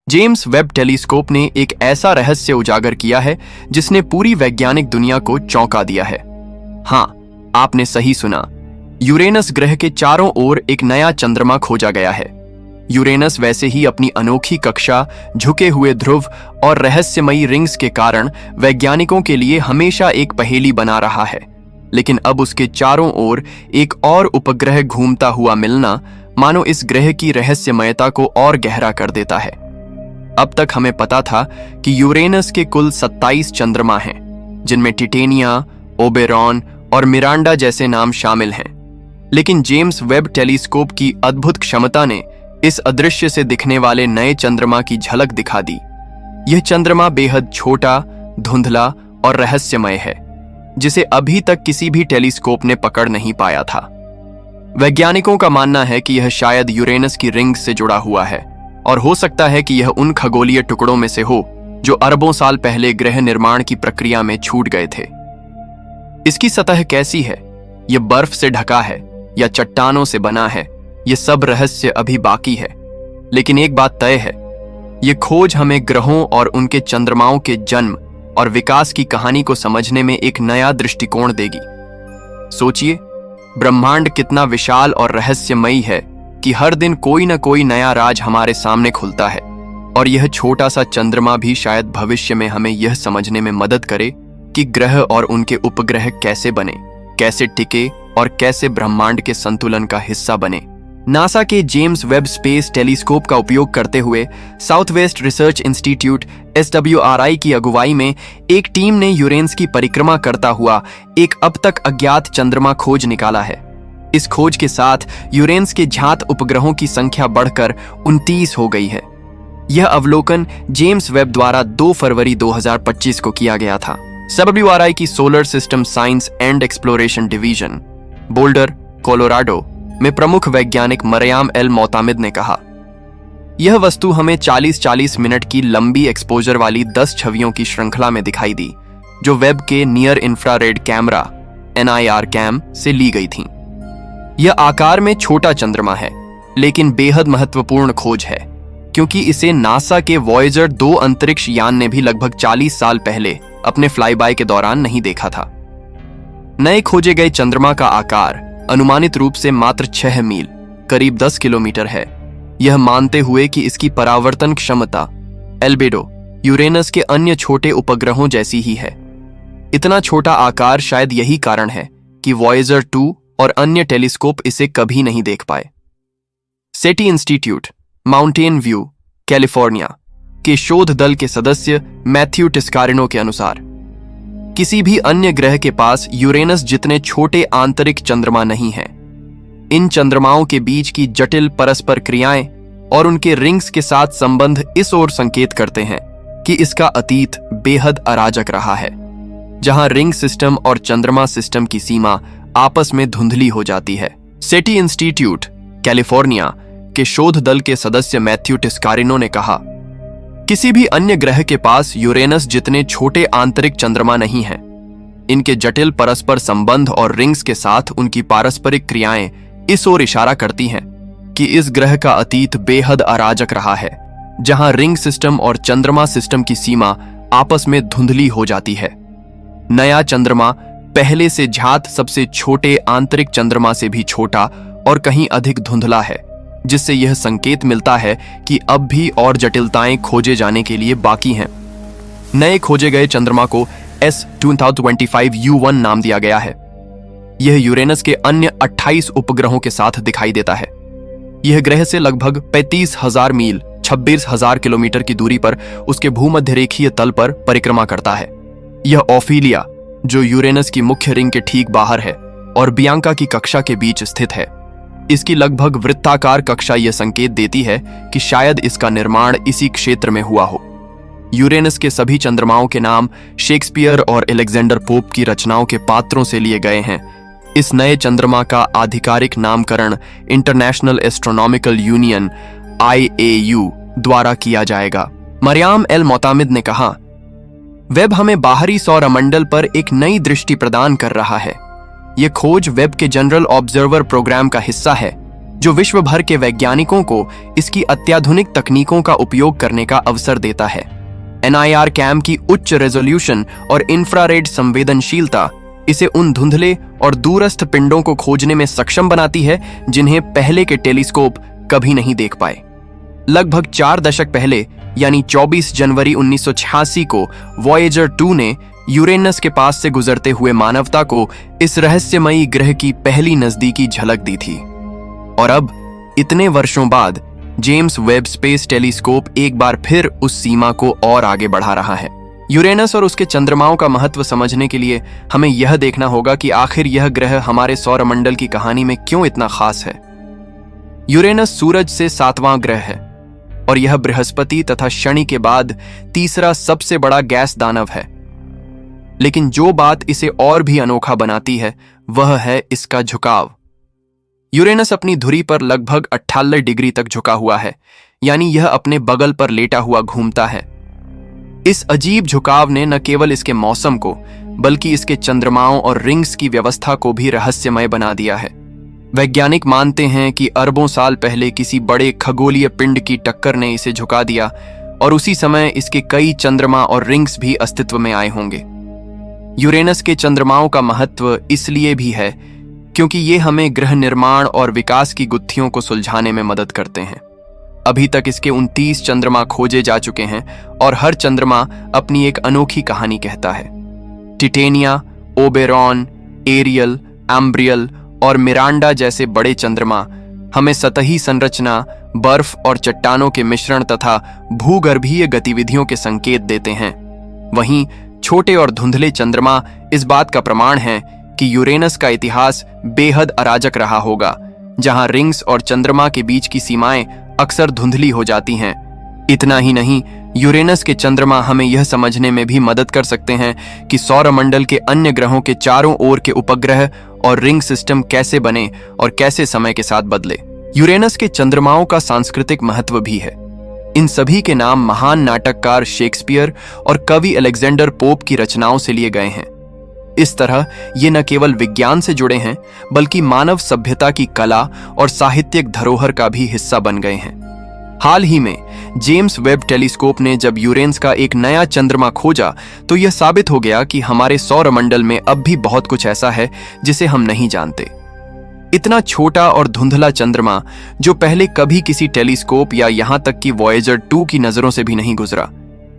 James Webb telescope ने एक ऐसा रहस्य उजागर किया है जिसने पूरी वैज्ञानिक दुनिया को चौंका दिया है। हाँ, आपने सही सुना। यूरेनस ग्रह के चारों ओर एक नया चंद्रमा खोजा गया है। यूरेनस वैसे ही अपनी अनोखी कक्षा, झुके हुए ध्रुव और रहस्यमयी रिंग्स के कारण वैज्ञानिकों के लिए हमेशा एक पहेली बना रहा है। लेकिन अब उसके चारों ओर एक और उपग्रह घूमता हुआ मिलना मानो इस ग्रह की रहस्यमयता को और गहरा कर देता है। अब तक हमें पता था कि यूरेनस के कुल 27 चंद्रमा हैं, जिनमें टिटेनिया, ओबेरॉन और मिरांडा जैसे नाम शामिल हैं। लेकिन जेम्स वेब टेलीस्कोप की अद्भुत क्षमता ने इस अदृश्य से दिखने वाले नए चंद्रमा की झलक दिखा दी। यह चंद्रमा बेहद छोटा, धुंधला और रहस्यमय है, जिसे अभी तक किसी भी टेलीस्कोप ने पकड़ नहीं पाया था। वैज्ञानिकों का मानना है कि यह शायद यूरेनस की रिंग से जुड़ा हुआ है और हो सकता है कि यह उन खगोलीय टुकड़ों में से हो जो अरबों साल पहले ग्रह निर्माण की प्रक्रिया में छूट गए थे। इसकी सतह कैसी है, यह बर्फ से ढका है या चट्टानों से बना है, यह सब रहस्य अभी बाकी है। लेकिन एक बात तय है, यह खोज हमें ग्रहों और उनके चंद्रमाओं के जन्म और विकास की कहानी को समझने में एक नया दृष्टिकोण देगी। सोचिए, ब्रह्मांड कितना विशाल और रहस्यमयी है कि हर दिन कोई न कोई नया राज हमारे सामने खुलता है। और यह छोटा सा चंद्रमा भी शायद भविष्य में हमें यह समझने में मदद करे कि ग्रह और उनके उपग्रह कैसे बने, कैसे टिके और कैसे ब्रह्मांड के संतुलन का हिस्सा बने। नासा के जेम्स वेब स्पेस टेलीस्कोप का उपयोग करते हुए south west research institute SWRI की अगुवाई में एक टीम ने यूरेनस की परिक्रमा करता हुआ एक अब तक अज्ञात चंद्रमा खोज निकाला है। इस खोज के साथ यूरेनस के ज्ञात उपग्रहों की संख्या बढ़कर 29 हो गई है। यह अवलोकन जेम्स वेब द्वारा 2 फरवरी 2025 को किया गया था। SWRI की solar system science and exploration division, boulder, Colorado में प्रमुख वैज्ञानिक मरियाम एल मोतामिद ने कहा, यह वस्तु हमें 40-40 मिनट की लंबी एक्सपोजर वाली 10 छवियों की श्रृंखला में दिखाई दी, जो वेब के near infrared camera NIR cam से ली गई थीं। यह आकार में छोटा चंद्रमा है, लेकिन बेहद महत्वपूर्ण खोज है, क्योंकि इसे नासा के वॉयेजर 2 अंतरिक्ष यान ने भी लगभग 40 साल पहले अपने फ्लाईबाय के दौरान नहीं देखा था। नए खोजे गए चंद्रमा का आकार अनुमानित रूप से मात्र 6 मील, करीब 10 किलोमीटर है। यह मानते हुए कि इसकी परावर्तन क्षमता एल्बेडो यूरेनस के अन्य छोटे उपग्रहों जैसी ही है। इतना छोटा आकार शायद यही कारण है कि वॉयेजर 2 और अन्य टेलीस्कोप इसे कभी नहीं देख पाए। सेटी इंस्टीट्यूट, माउंटेन व्यू, कैलिफोर्निया के शोध दल के सदस्य मैथ्यू टिस्कारिनो के अनुसार किसी भी अन्य ग्रह के पास यूरेनस जितने छोटे आंतरिक चंद्रमा नहीं हैं। इन चंद्रमाओं के बीच की जटिल परस्पर क्रियाएं और उनके रिंग्स के साथ संबंध इस ओर संकेत करते हैं कि इसका अतीत बेहद अराजक रहा है, जहां रिंग सिस्टम और चंद्रमा सिस्टम की सीमा आपस में धुंधली हो जाती है। सेटी इंस्टीट्यूट, कैलिफोर्निया के शोध दल के सदस्य मैथ्यू टिस्कारिनो ने कहा, किसी भी अन्य ग्रह के पास यूरेनस जितने छोटे आंतरिक चंद्रमा नहीं हैं। इनके जटिल परस्पर संबंध और रिंग्स के साथ उनकी पारस्परिक क्रियाएं इस ओर इशारा करती हैं कि इस ग्रह का अतीत बेहद अराजक रहा है, जहां रिंग सिस्टम और चंद्रमा सिस्टम की सीमा आपस में धुंधली हो जाती है। नया चंद्रमा पहले से ज्ञात सबसे छोटे आंतरिक चंद्रमा से भी छोटा और कहीं अधिक धुंधला है, जिससे यह संकेत मिलता है कि अब भी और जटिलताएं खोजे जाने के लिए बाकी हैं। नए खोजे गए चंद्रमा को S2025U1 नाम दिया गया है। यह यूरेनस के अन्य 28 उपग्रहों के साथ दिखाई देता है। यह ग्रह से लगभग 35,000 मील 26,000 किलोमीटर की दूरी पर उसके भूमध्यरेखीय तल पर परिक्रमा करता है। यह ऑफिलिया, जो यूरेनस की मुख्य रिंग के ठीक बाहर है, और बियांका की कक्षा के बीच स्थित है। इसकी लगभग वृत्ताकार कक्षा यह संकेत देती है कि शायद इसका निर्माण इसी क्षेत्र में हुआ हो। यूरेनस के सभी चंद्रमाओं के नाम शेक्सपियर और एलेक्जेंडर पोप की रचनाओं के पात्रों से लिए गए हैं। इस नए चंद्रमा का आधिकारिक नामकरण इंटरनेशनल एस्ट्रोनॉमिकल यूनियन IAU द्वारा किया जाएगा। मरियाम एल मोतामिद ने कहा, वेब हमें बाहरी सौरमंडल पर एक नई दृष्टि प्रदान कर रहा है। यह खोज वेब के जनरल ऑब्जर्वर प्रोग्राम का हिस्सा है, जो विश्व भर के वैज्ञानिकों को इसकी अत्याधुनिक तकनीकों का उपयोग करने का अवसर देता है। NIR कैम की उच्च रेजोल्यूशन और इंफ्रारेड संवेदनशीलता इसे उन धुंधले और दूरस्थ पिंडों को खोजने में सक्षम बनाती है जिन्हें पहले के टेलीस्कोप कभी नहीं देख पाए। लगभग 4 दशक पहले यानी 24 जनवरी 1986 को वॉयेजर 2 ने यूरेनस के पास से गुजरते हुए मानवता को इस रहस्यमयी ग्रह की पहली नजदीकी झलक दी थी। और अब इतने वर्षों बाद जेम्स वेब स्पेस टेलीस्कोप एक बार फिर उस सीमा को और आगे बढ़ा रहा है। यूरेनस और उसके चंद्रमाओं का महत्व समझने के लिए हमें यह देखना होगा कि आखिर यह ग्रह हमारे सौरमंडल की कहानी में क्यों इतना खास है। यूरेनस सूरज से 7वां ग्रह है और यह बृहस्पति तथा शनि के बाद तीसरा सबसे बड़ा गैस दानव है। लेकिन जो बात इसे और भी अनोखा बनाती है वह है इसका झुकाव। यूरेनस अपनी धुरी पर लगभग 48 डिग्री तक झुका हुआ है, यानी यह अपने बगल पर लेटा हुआ घूमता है। इस अजीब झुकाव ने न केवल इसके मौसम को बल्कि इसके चंद्रमाओं और रिंग्स की व्यवस्था को भी रहस्यमय बना दिया है। वैज्ञानिक मानते हैं कि अरबों साल पहले किसी बड़े खगोलीय पिंड की टक्कर ने इसे झुका दिया और उसी समय इसके कई चंद्रमा और रिंग्स भी अस्तित्व में आए होंगे। यूरेनस के चंद्रमाओं का महत्व इसलिए भी है क्योंकि ये हमें ग्रह निर्माण और विकास की गुत्थियों को सुलझाने में मदद करते हैं। अभी तक इसके 29 चंद्रमा खोजे जा चुके हैं और हर चंद्रमा अपनी एक अनोखी कहानी कहता है। टिटेनिया, ओबेरॉन, एरियल, एम्ब्रियल और मिरांडा जैसे बड़े चंद्रमा हमें सतही संरचना, बर्फ और चट्टानों के मिश्रण तथा भूगर्भीय गतिविधियों के संकेत देते हैं। वहीं छोटे और धुंधले चंद्रमा इस बात का प्रमाण है कि यूरेनस का इतिहास बेहद अराजक रहा होगा, जहां रिंग्स और चंद्रमा के बीच की सीमाएं अक्सर धुंधली हो जाती हैं। इतना ही नहीं, यूरेनस के चंद्रमा हमें यह समझने में भी मदद कर सकते हैं कि सौरमंडल के अन्य ग्रहों के चारों ओर के उपग्रह और रिंग सिस्टम कैसे बने और कैसे समय के साथ बदले। यूरेनस के चंद्रमाओं का सांस्कृतिक महत्व भी है। इन सभी के नाम महान नाटककार शेक्सपियर और कवि अलेक्जेंडर पोप की रचनाओं से लिए गए हैं। इस तरह ये न केवल विज्ञान से जुड़े हैं बल्कि मानव सभ्यता की कला और साहित्यिक धरोहर का भी हिस्सा बन गए हैं। हाल ही में जेम्स वेब टेलीस्कोप ने जब यूरेनस का एक नया चंद्रमा खोजा तो यह साबित हो गया कि हमारे सौरमंडल में अब भी बहुत कुछ ऐसा है जिसे हम नहीं जानते। इतना छोटा और धुंधला चंद्रमा जो पहले कभी किसी टेलीस्कोप या यहां तक कि वॉयेजर 2 की नजरों से भी नहीं गुजरा,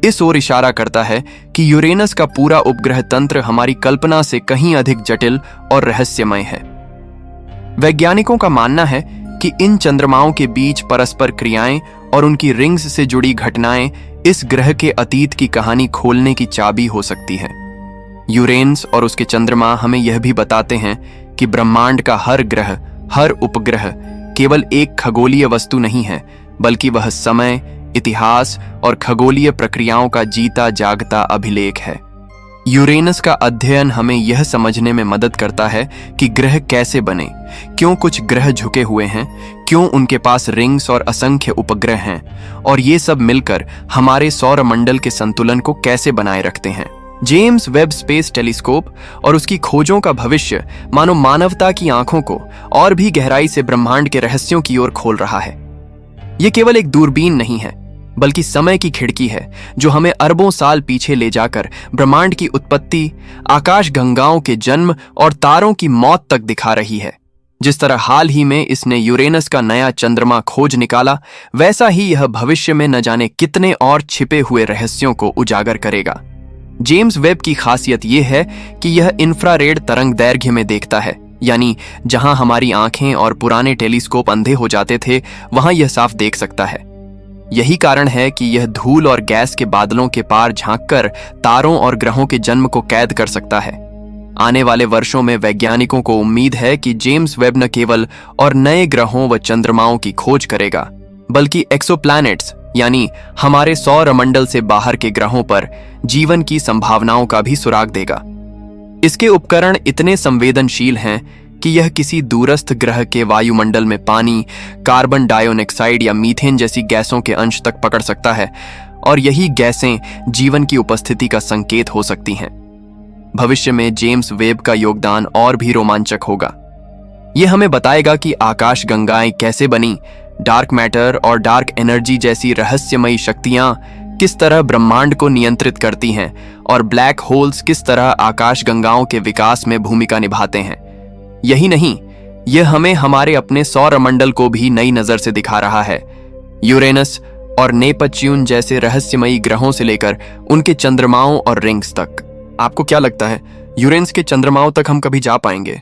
इस ओर इशारा करता है कि यूरेनस का पूरा उपग्रह तंत्र हमारी कल्पना से कहीं अधिक जटिल और रहस्यमय है। वैज्ञानिकों का मानना है कि इन चंद्रमाओं के बीच परस्पर क्रियाएं और उनकी रिंग्स से जुड़ी घटनाएं इस ग्रह के अतीत की कहानी खोलने की चाबी हो सकती है। यूरेनस और उसके चंद्रमा हमें यह भी बताते हैं कि ब्रह्मांड का हर ग्रह, हर उपग्रह केवल एक खगोलीय वस्तु नहीं है, बल्कि वह समय, इतिहास और खगोलीय प्रक्रियाओं का जीता जागता अभिलेख है। यूरेनस का अध्ययन हमें यह समझने में मदद करता है कि ग्रह कैसे बने, क्यों कुछ ग्रह झुके हुए हैं, क्यों उनके पास रिंग्स और असंख्य उपग्रह हैं, और ये सब मिलकर हमारे सौरमंडल के संतुलन को कैसे बनाए रखते हैं। जेम्स वेब स्पेस टेलीस्कोप और उसकी खोजों का भविष्य मानो मानवता की आंखों को और भी गहराई से ब्रह्मांड के रहस्यों की ओर खोल रहा है। ये केवल एक दूरबीन नहीं है, बल्कि समय की खिड़की है जो हमें अरबों साल पीछे ले जाकर ब्रह्मांड की उत्पत्ति, आकाश गंगाओं के जन्म और तारों की मौत तक दिखा रही है। जिस तरह हाल ही में इसने यूरेनस का नया चंद्रमा खोज निकाला, वैसा ही यह भविष्य में न जाने कितने और छिपे हुए रहस्यों को उजागर करेगा। जेम्स वेब की खासियत यह है कि यह इंफ्रारेड तरंग दैर्घ्य में देखता है, यानी जहां हमारी आंखें और पुराने टेलीस्कोप अंधे हो जाते थे, वहां यह साफ देख सकता है। यही कारण है कि यह धूल और गैस के बादलों के पार झांककर तारों और ग्रहों के जन्म को कैद कर सकता है। आने वाले वर्षों में वैज्ञानिकों को उम्मीद है कि जेम्स वेब न केवल और नए ग्रहों व चंद्रमाओं की खोज करेगा, बल्कि एक्सोप्लैनेट्स यानी हमारे सौरमंडल से बाहर के ग्रहों पर जीवन की संभावनाओं का भी सुराग देगा। इसके उपकरण इतने संवेदनशील हैं कि यह किसी दूरस्थ ग्रह के वायुमंडल में पानी, कार्बन डाइऑक्साइड या मीथेन जैसी गैसों के अंश तक पकड़ सकता है, और यही गैसें जीवन की उपस्थिति का संकेत हो सकती हैं। भविष्य में जेम्स वेब का योगदान और भी रोमांचक होगा। ये हमें बताएगा कि आकाश गंगाएं कैसे बनी, डार्क मैटर और डार्क एनर्जी जैसी रहस्यमयी शक्तियां किस तरह ब्रह्मांड को नियंत्रित करती हैं और ब्लैक होल्स किस तरह आकाश गंगाओं के विकास में भूमिका निभाते हैं। यही नहीं, यह हमें हमारे अपने सौरमंडल को भी नई नजर से दिखा रहा है। यूरेनस और नेपच्यून जैसे रहस्यमयी ग्रहों से लेकर उनके चंद्रमाओं और रिंग्स तक। आपको क्या लगता है, यूरेनस के चंद्रमाओं तक हम कभी जा पाएंगे?